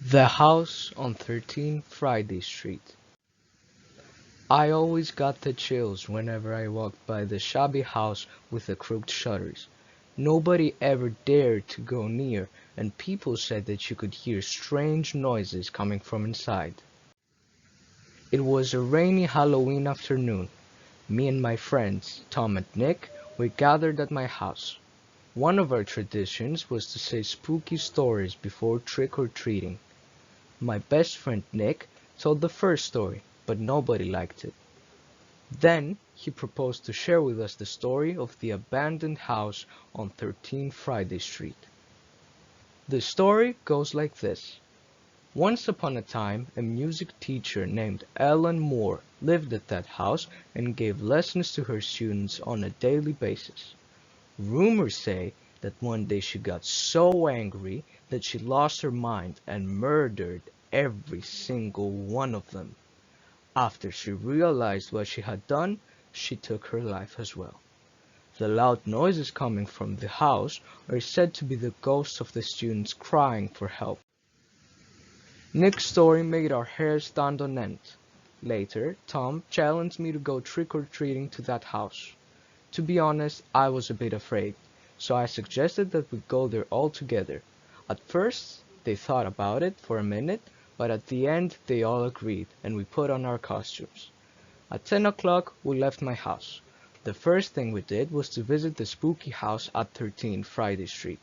The House on 13 Friday Street. I always got the chills whenever I walked by the shabby house with the crooked shutters. Nobody ever dared to go near, and people said that you could hear strange noises coming from inside. It was a rainy Halloween afternoon. Me and my friends, Tom and Nick, were gathered at my house. One of our traditions was to say spooky stories before trick-or-treating. My best friend Nick told the first story, but nobody liked it. Then he proposed to share with us the story of the abandoned house on 13 Friday Street. The story goes like this. Once upon a time, a music teacher named Ellen Moore lived at that house and gave lessons to her students on a daily basis. Rumors say that one day she got so angry that she lost her mind and murdered every single one of them. After she realized what she had done, she took her life as well. The loud noises coming from the house are said to be the ghosts of the students crying for help. Nick's story made our hair stand on end. Later, Tom challenged me to go trick-or-treating to that house. To be honest, I was a bit afraid, so I suggested that we go there all together. At first, they thought about it for a minute, but at the end they all agreed, and we put on our costumes. At 10 o'clock, we left my house. The first thing we did was to visit the spooky house at 13 Friday Street.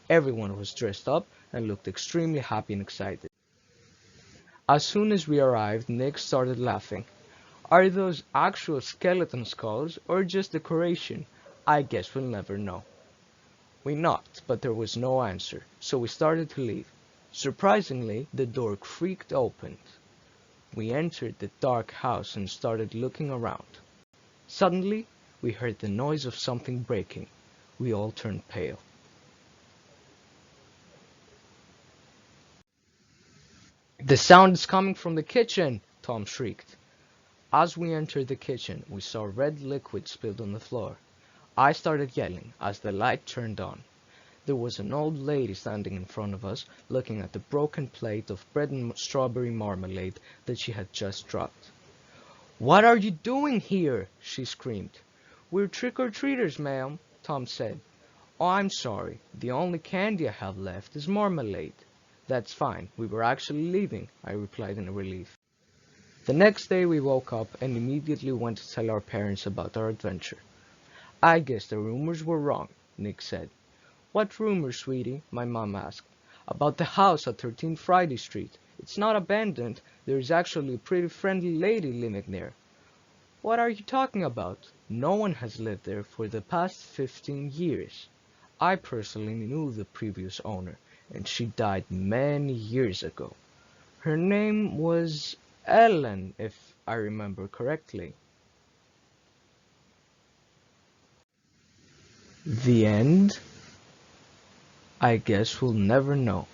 Everyone was dressed up and looked extremely happy and excited. As soon as we arrived, Nick started laughing. Are those actual skeleton skulls or just decoration? I guess we'll never know. We knocked, but there was no answer, so we started to leave. Surprisingly, the door creaked open. We entered the dark house and started looking around. Suddenly, we heard the noise of something breaking. We all turned pale. The sound is coming from the kitchen, Tom shrieked. As we entered the kitchen, we saw red liquid spilled on the floor. I started yelling as the light turned on. There was an old lady standing in front of us, looking at the broken plate of bread and strawberry marmalade that she had just dropped. "What are you doing here?" she screamed. "We're trick-or-treaters, ma'am," Tom said. "Oh, I'm sorry. The only candy I have left is marmalade." "That's fine. We were actually leaving," I replied in relief. The next day we woke up and immediately went to tell our parents about our adventure. "I guess the rumors were wrong," Nick said. "What rumors, sweetie?" my mom asked. "About the house at 13 Friday Street. It's not abandoned. There is actually a pretty friendly lady living there." "What are you talking about? No one has lived there for the past 15 years. I personally knew the previous owner, and she died many years ago. Her name was Ellen, if I remember correctly." The end? I guess we'll never know.